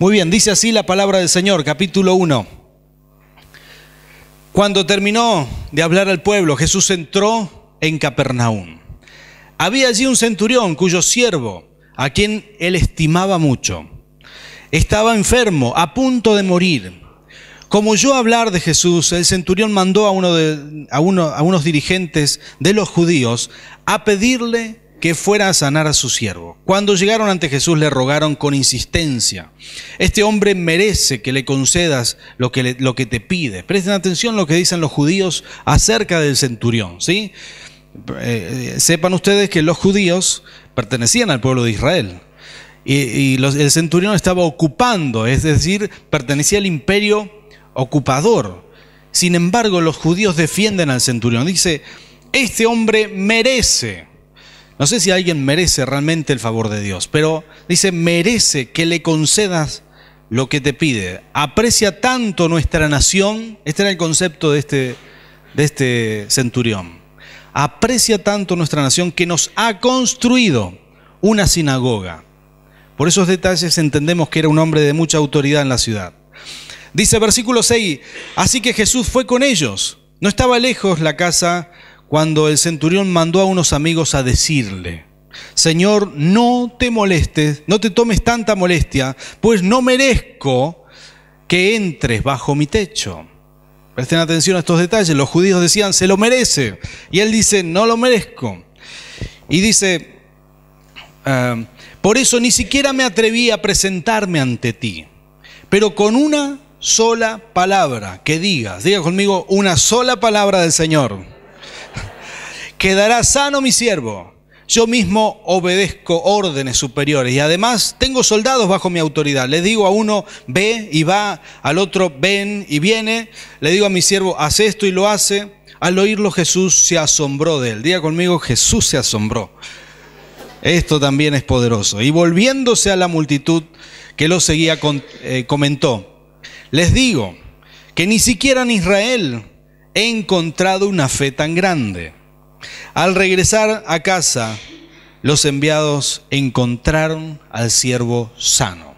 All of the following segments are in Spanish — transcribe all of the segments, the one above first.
Muy bien, dice así la palabra del Señor, capítulo 1. Cuando terminó de hablar al pueblo, Jesús entró en Capernaum. Había allí un centurión cuyo siervo, a quien él estimaba mucho, estaba enfermo, a punto de morir. Como oyó hablar de Jesús, el centurión mandó a unos dirigentes de los judíos a pedirle que fuera a sanar a su siervo. Cuando llegaron ante Jesús le rogaron con insistencia: este hombre merece que le concedas lo que te pide. Presten atención a lo que dicen los judíos acerca del centurión, ¿sí? Sepan ustedes que los judíos pertenecían al pueblo de Israel y el centurión estaba ocupando, es decir, pertenecía al imperio ocupador. Sin embargo, los judíos defienden al centurión. Dice: este hombre merece. No sé si alguien merece realmente el favor de Dios, pero dice: merece que le concedas lo que te pide. Aprecia tanto nuestra nación. Este era el concepto de este centurión. Aprecia tanto nuestra nación que nos ha construido una sinagoga. Por esos detalles entendemos que era un hombre de mucha autoridad en la ciudad. Dice versículo 6, así que Jesús fue con ellos. No estaba lejos la casa cuando el centurión mandó a unos amigos a decirle: Señor, no te molestes, no te tomes tanta molestia, pues no merezco que entres bajo mi techo. Presten atención a estos detalles. Los judíos decían: se lo merece. Y él dice: no lo merezco. Y dice: por eso ni siquiera me atreví a presentarme ante ti. Pero con una sola palabra que diga conmigo una sola palabra del Señor, quedará sano mi siervo. Yo mismo obedezco órdenes superiores y además tengo soldados bajo mi autoridad. Le digo a uno: ve y va, al otro: ven y viene. Le digo a mi siervo: haz esto y lo hace. Al oírlo, Jesús se asombró de él. Diga conmigo: Jesús se asombró. Esto también es poderoso. Y volviéndose a la multitud que lo seguía, comentó: les digo que ni siquiera en Israel he encontrado una fe tan grande. Al regresar a casa, los enviados encontraron al siervo sano.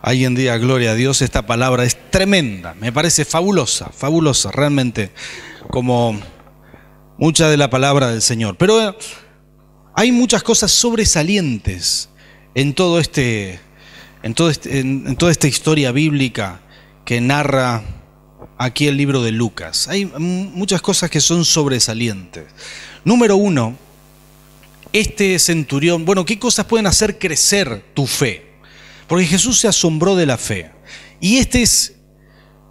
Alguien diga gloria a Dios. Esta palabra es tremenda, me parece fabulosa, fabulosa, realmente, como mucha de la palabra del Señor. Pero hay muchas cosas sobresalientes en toda esta historia bíblica que narra aquí el libro de Lucas. Hay muchas cosas que son sobresalientes. Número uno, este centurión, ¿qué cosas pueden hacer crecer tu fe? Porque Jesús se asombró de la fe. Y este es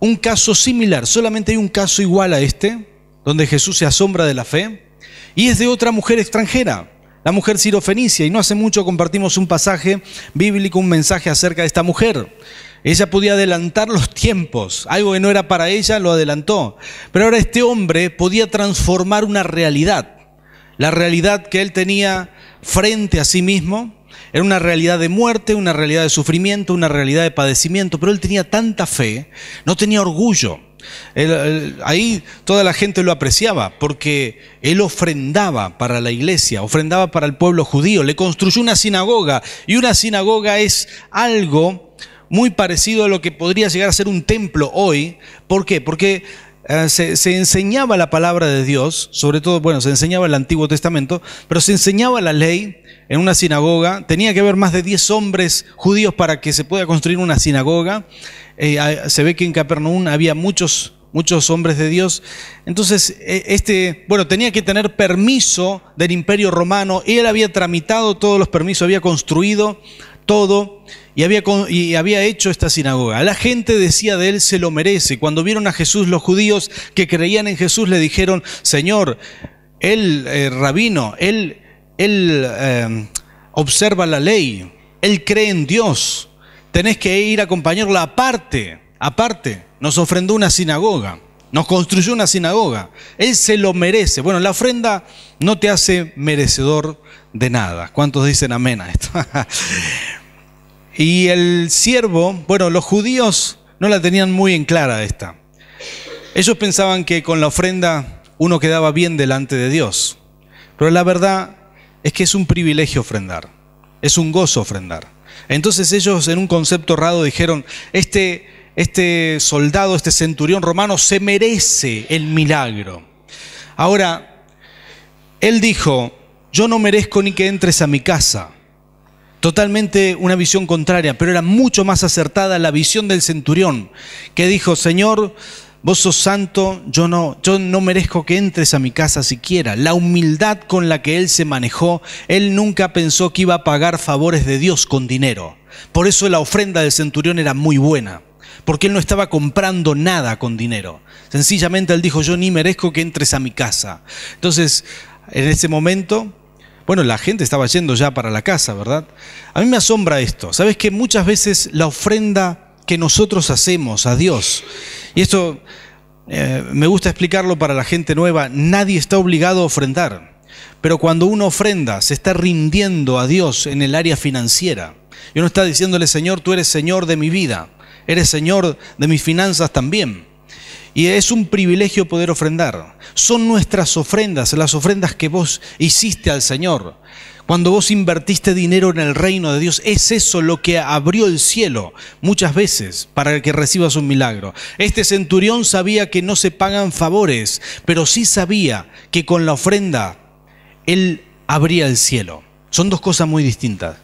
un caso similar, solamente hay un caso igual a este, donde Jesús se asombra de la fe, y es de otra mujer extranjera, la mujer sirofenicia. Y no hace mucho compartimos un pasaje bíblico, un mensaje acerca de esta mujer. Ella podía adelantar los tiempos, algo que no era para ella lo adelantó. Pero ahora este hombre podía transformar una realidad. La realidad que él tenía frente a sí mismo era una realidad de muerte, una realidad de sufrimiento, una realidad de padecimiento. Pero él tenía tanta fe, no tenía orgullo. Ahí toda la gente lo apreciaba porque él ofrendaba para la iglesia, ofrendaba para el pueblo judío, le construyó una sinagoga. Y una sinagoga es algo muy parecido a lo que podría llegar a ser un templo hoy. ¿Por qué? Porque se enseñaba la palabra de Dios, sobre todo, se enseñaba el Antiguo Testamento, pero se enseñaba la ley en una sinagoga. Tenía que haber más de 10 hombres judíos para que se pueda construir una sinagoga. Se ve que en Capernaum había muchos hombres de Dios. Entonces, tenía que tener permiso del Imperio Romano. Él había tramitado todos los permisos, había construido todo y había hecho esta sinagoga. La gente decía de él: se lo merece. Cuando vieron a Jesús, los judíos que creían en Jesús le dijeron: Señor, él, rabino, él observa la ley, él cree en Dios, tenés que ir a acompañarlo. Aparte, nos ofrendó una sinagoga, nos construyó una sinagoga, él se lo merece. La ofrenda no te hace merecedor de nada. ¿Cuántos dicen amén a esto? Y el siervo, los judíos no la tenían muy en clara esta. Ellos pensaban que con la ofrenda uno quedaba bien delante de Dios. Pero la verdad es que es un privilegio ofrendar, es un gozo ofrendar. Entonces ellos, en un concepto errado, dijeron, este soldado, este centurión romano se merece el milagro. Ahora, él dijo, yo no merezco ni que entres a mi casa. Totalmente una visión contraria, pero era mucho más acertada la visión del centurión, que dijo, Señor, vos sos santo, yo no merezco que entres a mi casa siquiera. La humildad con la que él se manejó, él nunca pensó que iba a pagar favores de Dios con dinero. Por eso la ofrenda del centurión era muy buena, porque él no estaba comprando nada con dinero. Sencillamente él dijo, yo ni merezco que entres a mi casa. Entonces, en ese momento, bueno, la gente estaba yendo ya para la casa, ¿verdad? A mí me asombra esto. ¿Sabes que muchas veces la ofrenda que nosotros hacemos a Dios, y esto me gusta explicarlo para la gente nueva, nadie está obligado a ofrendar, pero cuando uno ofrenda se está rindiendo a Dios en el área financiera, y uno está diciéndole, Señor, tú eres Señor de mi vida, eres Señor de mis finanzas también. Y es un privilegio poder ofrendar. Son nuestras ofrendas, las ofrendas que vos hiciste al Señor. Cuando vos invertiste dinero en el reino de Dios, es eso lo que abrió el cielo muchas veces para que recibas un milagro. Este centurión sabía que no se pagan favores, pero sí sabía que con la ofrenda él abría el cielo. Son dos cosas muy distintas.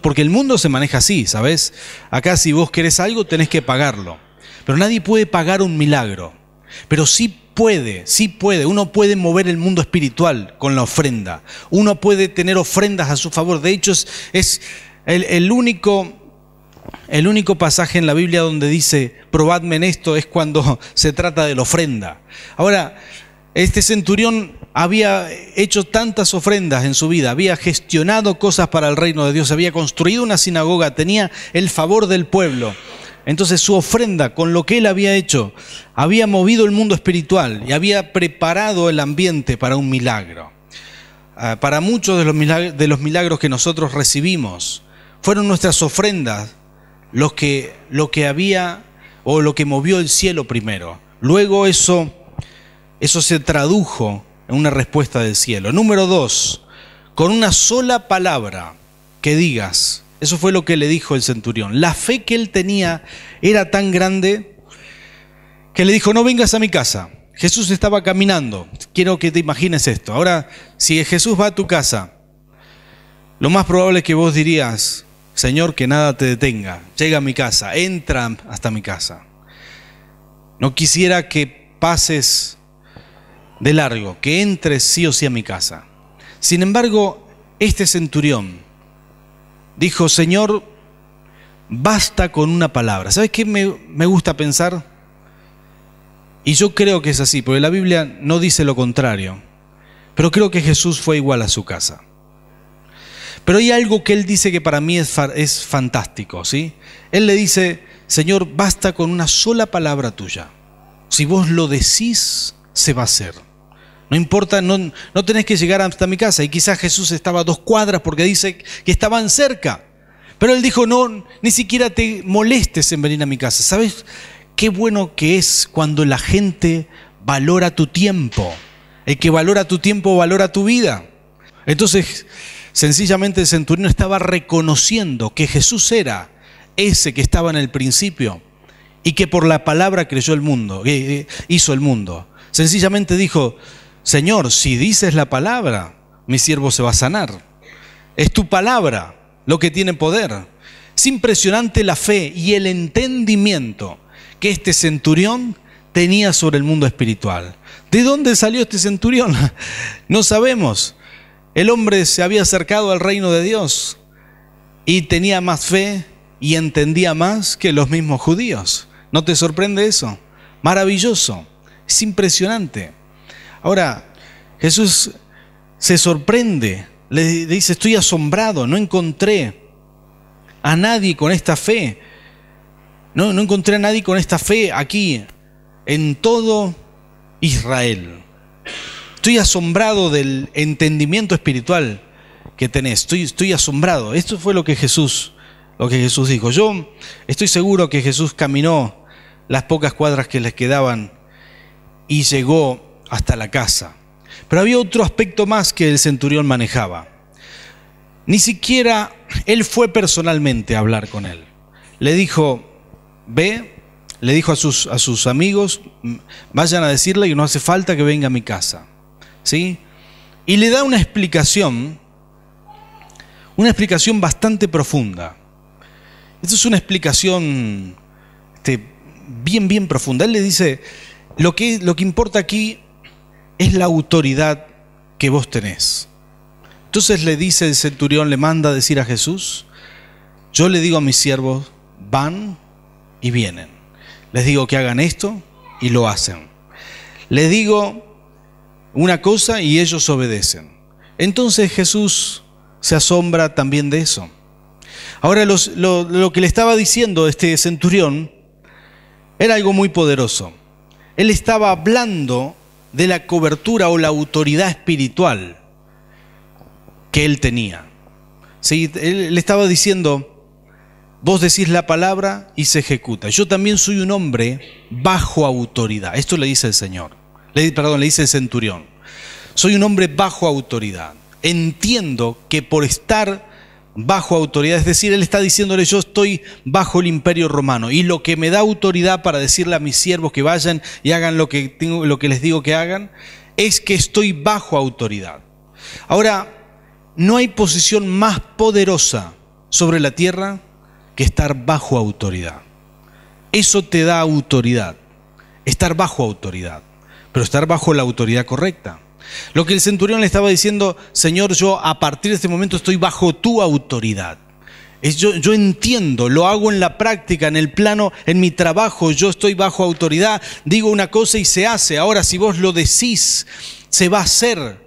Porque el mundo se maneja así, ¿sabes? Acá si vos querés algo tenés que pagarlo. Pero nadie puede pagar un milagro. Pero sí puede. Uno puede mover el mundo espiritual con la ofrenda. Uno puede tener ofrendas a su favor. De hecho, es el único pasaje en la Biblia donde dice, probadme en esto, es cuando se trata de la ofrenda. Ahora, este centurión había hecho tantas ofrendas en su vida, había gestionado cosas para el reino de Dios, había construido una sinagoga, tenía el favor del pueblo. Entonces su ofrenda, con lo que él había hecho, había movido el mundo espiritual y había preparado el ambiente para un milagro. Para muchos de los milagros que nosotros recibimos, fueron nuestras ofrendas lo que había o lo que movió el cielo primero. Luego eso se tradujo en una respuesta del cielo. Número 2, con una sola palabra que digas. Eso fue lo que le dijo el centurión. La fe que él tenía era tan grande que le dijo, no vengas a mi casa. Jesús estaba caminando. Quiero que te imagines esto. Ahora, si Jesús va a tu casa, lo más probable es que vos dirías, Señor, que nada te detenga. Llega a mi casa, entra hasta mi casa. No quisiera que pases de largo, que entres sí o sí a mi casa. Sin embargo, este centurión dijo, Señor, basta con una palabra. ¿Sabes qué me gusta pensar? Y yo creo que es así, porque la Biblia no dice lo contrario. Pero creo que Jesús fue igual a su casa. Pero hay algo que él dice que para mí es fantástico, ¿sí? Él le dice, Señor, basta con una sola palabra tuya. Si vos lo decís, se va a hacer. No importa, no tenés que llegar hasta mi casa. Y quizás Jesús estaba a 2 cuadras porque dice que estaban cerca. Pero él dijo, no, ni siquiera te molestes en venir a mi casa. ¿Sabes qué bueno que es cuando la gente valora tu tiempo? El que valora tu tiempo valora tu vida. Entonces, sencillamente el centurión estaba reconociendo que Jesús era ese que estaba en el principio y que por la palabra creyó el mundo, hizo el mundo. Sencillamente dijo, Señor, si dices la palabra, mi siervo se va a sanar. Es tu palabra lo que tiene poder. Es impresionante la fe y el entendimiento que este centurión tenía sobre el mundo espiritual. ¿De dónde salió este centurión? No sabemos. El hombre se había acercado al reino de Dios y tenía más fe y entendía más que los mismos judíos. ¿No te sorprende eso? Maravilloso. Es impresionante. Ahora, Jesús se sorprende, le dice, estoy asombrado, no encontré a nadie con esta fe. No encontré a nadie con esta fe aquí, en todo Israel. Estoy asombrado del entendimiento espiritual que tenés, estoy asombrado. Esto fue lo que Jesús dijo. Yo estoy seguro que Jesús caminó las pocas cuadras que les quedaban y llegó hasta la casa. Pero había otro aspecto más que el centurión manejaba. Ni siquiera él fue personalmente a hablar con él. Le dijo, ve, le dijo a sus amigos, vayan a decirle que no hace falta que venga a mi casa, ¿sí? Y le da una explicación bastante profunda. Esta es una explicación bien profunda. Él le dice, lo que importa aquí es la autoridad que vos tenés. Entonces le dice el centurión, le manda a decir a Jesús, yo le digo a mis siervos, van y vienen. Les digo que hagan esto y lo hacen. Les digo una cosa y ellos obedecen. Entonces Jesús se asombra también de eso. Ahora lo que le estaba diciendo este centurión era algo muy poderoso. Él estaba hablando de la cobertura o la autoridad espiritual que él tenía. ¿Sí? Él le estaba diciendo, vos decís la palabra y se ejecuta. Yo también soy un hombre bajo autoridad. Esto le dice el Señor. Le dice el centurión. Soy un hombre bajo autoridad. Entiendo que por estar bajo autoridad, es decir, él está diciéndole, yo estoy bajo el imperio romano y lo que me da autoridad para decirle a mis siervos que vayan y hagan lo que les digo que hagan, es que estoy bajo autoridad. Ahora, no hay posición más poderosa sobre la tierra que estar bajo autoridad. Eso te da autoridad, estar bajo autoridad, pero estar bajo la autoridad correcta. Lo que el centurión le estaba diciendo, Señor, yo a partir de este momento estoy bajo tu autoridad. Yo entiendo, lo hago en la práctica, en el plano, en mi trabajo, yo estoy bajo autoridad, digo una cosa y se hace. Ahora, si vos lo decís, se va a hacer.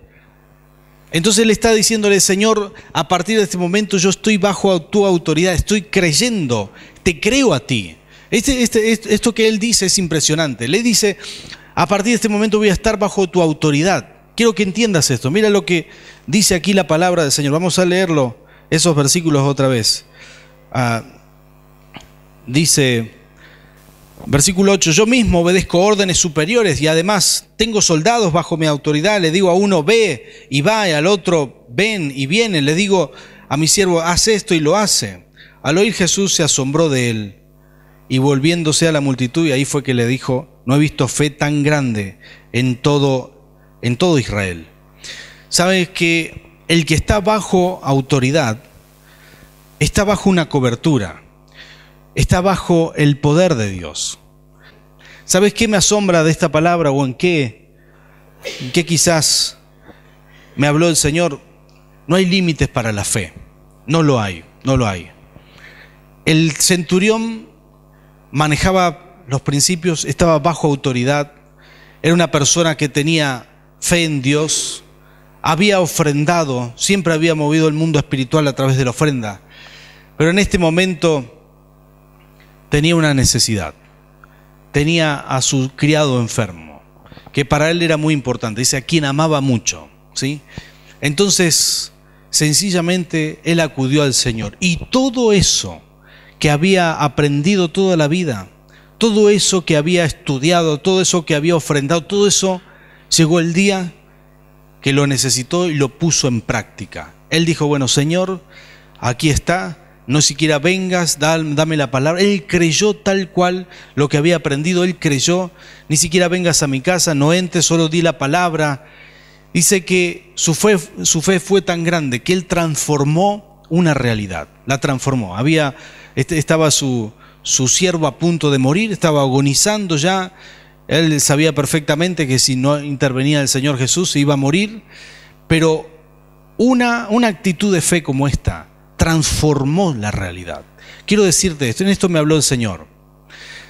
Entonces él está diciéndole, Señor, a partir de este momento yo estoy bajo tu autoridad, estoy creyendo, te creo a ti. Esto que él dice es impresionante. Le dice, a partir de este momento voy a estar bajo tu autoridad. Quiero que entiendas esto. Mira lo que dice aquí la palabra del Señor. Vamos a leerlo, esos versículos otra vez. Dice, versículo 8, yo mismo obedezco órdenes superiores y además tengo soldados bajo mi autoridad. Le digo a uno, ve y va, y al otro, ven y viene. Le digo a mi siervo, haz esto y lo hace. Al oír Jesús se asombró de él y volviéndose a la multitud, y ahí fue que le dijo, no he visto fe tan grande en todo Israel. Sabes que el que está bajo autoridad está bajo una cobertura, está bajo el poder de Dios. ¿Sabes qué me asombra de esta palabra o en qué quizás me habló el Señor? No hay límites para la fe, no lo hay. El centurión manejaba los principios, estaba bajo autoridad, era una persona que tenía fe en Dios, había ofrendado, siempre había movido el mundo espiritual a través de la ofrenda, pero en este momento tenía una necesidad, tenía a su criado enfermo, que para él era muy importante, dice a quien amaba mucho, ¿sí? Entonces, sencillamente él acudió al Señor y todo eso que había aprendido toda la vida, todo eso que había estudiado, todo eso que había ofrendado, todo eso, llegó el día que lo necesitó y lo puso en práctica. Él dijo, bueno, Señor, aquí está, no siquiera vengas, dame la palabra. Él creyó tal cual lo que había aprendido, él creyó, ni siquiera vengas a mi casa, no entres, solo di la palabra. Dice que su fe fue tan grande que él transformó una realidad, la transformó. Estaba su siervo a punto de morir, estaba agonizando ya. Él sabía perfectamente que si no intervenía el Señor Jesús se iba a morir, pero una actitud de fe como esta transformó la realidad. Quiero decirte esto, en esto me habló el Señor.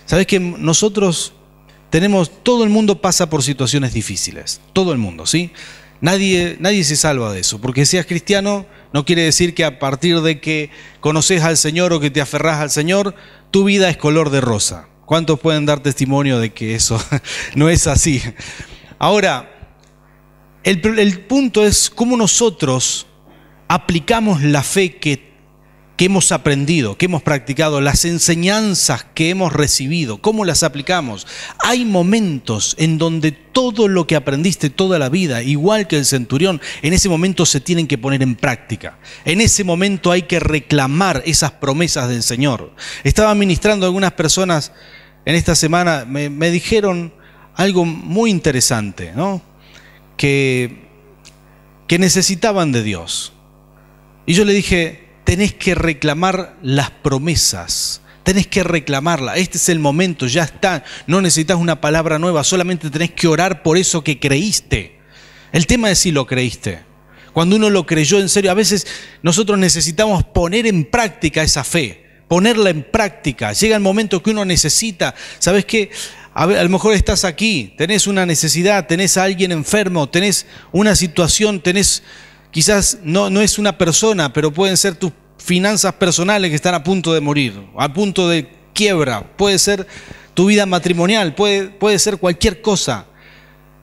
Sabes que nosotros todo el mundo pasa por situaciones difíciles, todo el mundo, ¿sí? Nadie se salva de eso, porque seas cristiano no quiere decir que a partir de que conoces al Señor o que te aferrás al Señor, tu vida es color de rosa. ¿Cuántos pueden dar testimonio de que eso no es así? Ahora, el punto es cómo nosotros aplicamos la fe que hemos aprendido, que hemos practicado, las enseñanzas que hemos recibido, cómo las aplicamos. Hay momentos en donde todo lo que aprendiste toda la vida, igual que el centurión, en ese momento se tienen que poner en práctica. En ese momento hay que reclamar esas promesas del Señor. Estaba ministrando a algunas personas en esta semana, me dijeron algo muy interesante, ¿no? Que necesitaban de Dios. Y yo le dije, tenés que reclamar las promesas, tenés que reclamarlas. Este es el momento, ya está. No necesitas una palabra nueva, solamente tenés que orar por eso que creíste. El tema es si lo creíste. Cuando uno lo creyó en serio, a veces nosotros necesitamos poner en práctica esa fe, ponerla en práctica. Llega el momento que uno necesita, ¿sabes qué? A lo mejor estás aquí, tenés una necesidad, tenés a alguien enfermo, tenés una situación, tenés... Quizás no es una persona, pero pueden ser tus finanzas personales que están a punto de morir, a punto de quiebra. Puede ser tu vida matrimonial, puede ser cualquier cosa.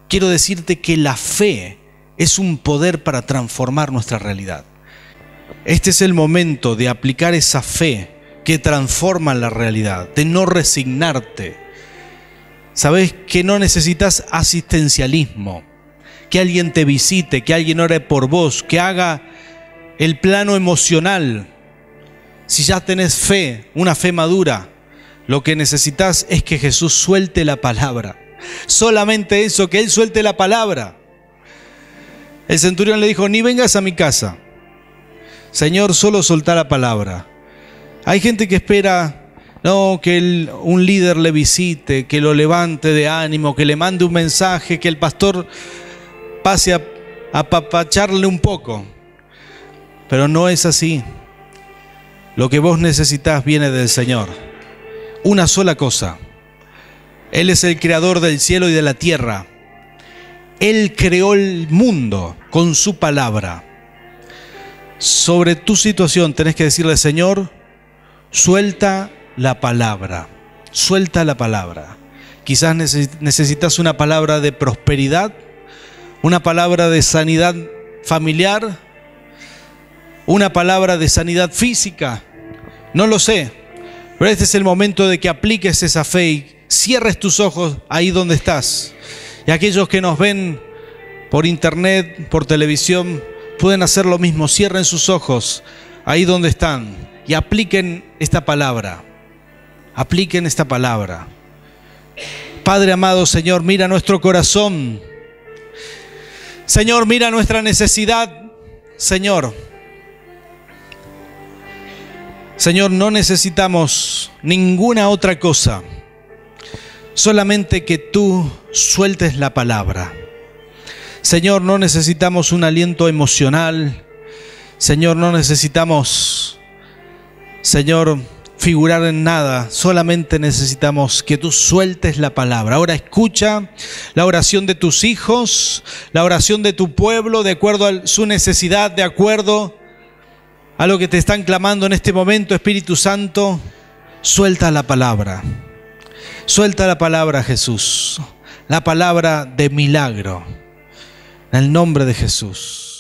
Quiero decirte que la fe es un poder para transformar nuestra realidad. Este es el momento de aplicar esa fe que transforma la realidad, de no resignarte. Sabes que no necesitas asistencialismo. Que alguien te visite, que alguien ore por vos, que haga el plano emocional. Si ya tenés fe, una fe madura, lo que necesitas es que Jesús suelte la palabra. Solamente eso, que Él suelte la palabra. El centurión le dijo, ni vengas a mi casa. Señor, solo soltá la palabra. Hay gente que espera, no, que un líder le visite, que lo levante de ánimo, que le mande un mensaje, que el pastor pase a apapacharle un poco. Pero no es así. Lo que vos necesitas viene del Señor. Una sola cosa. Él es el creador del cielo y de la tierra. Él creó el mundo con su palabra. Sobre tu situación tenés que decirle, Señor, suelta la palabra. Suelta la palabra. Quizás necesitas una palabra de prosperidad, una palabra de sanidad familiar, una palabra de sanidad física, no lo sé, pero este es el momento de que apliques esa fe y cierres tus ojos ahí donde estás. Y aquellos que nos ven por internet, por televisión, pueden hacer lo mismo, cierren sus ojos ahí donde están y apliquen esta palabra, apliquen esta palabra. Padre amado, Señor, mira nuestro corazón. Señor, mira nuestra necesidad, Señor. Señor, no necesitamos ninguna otra cosa, solamente que tú sueltes la palabra. Señor, no necesitamos un aliento emocional. Señor, no necesitamos, Señor, figurar en nada, solamente necesitamos que tú sueltes la palabra. Ahora escucha la oración de tus hijos, la oración de tu pueblo, de acuerdo a su necesidad, de acuerdo a lo que te están clamando en este momento. Espíritu Santo, suelta la palabra. Suelta la palabra, Jesús, la palabra de milagro, en el nombre de Jesús.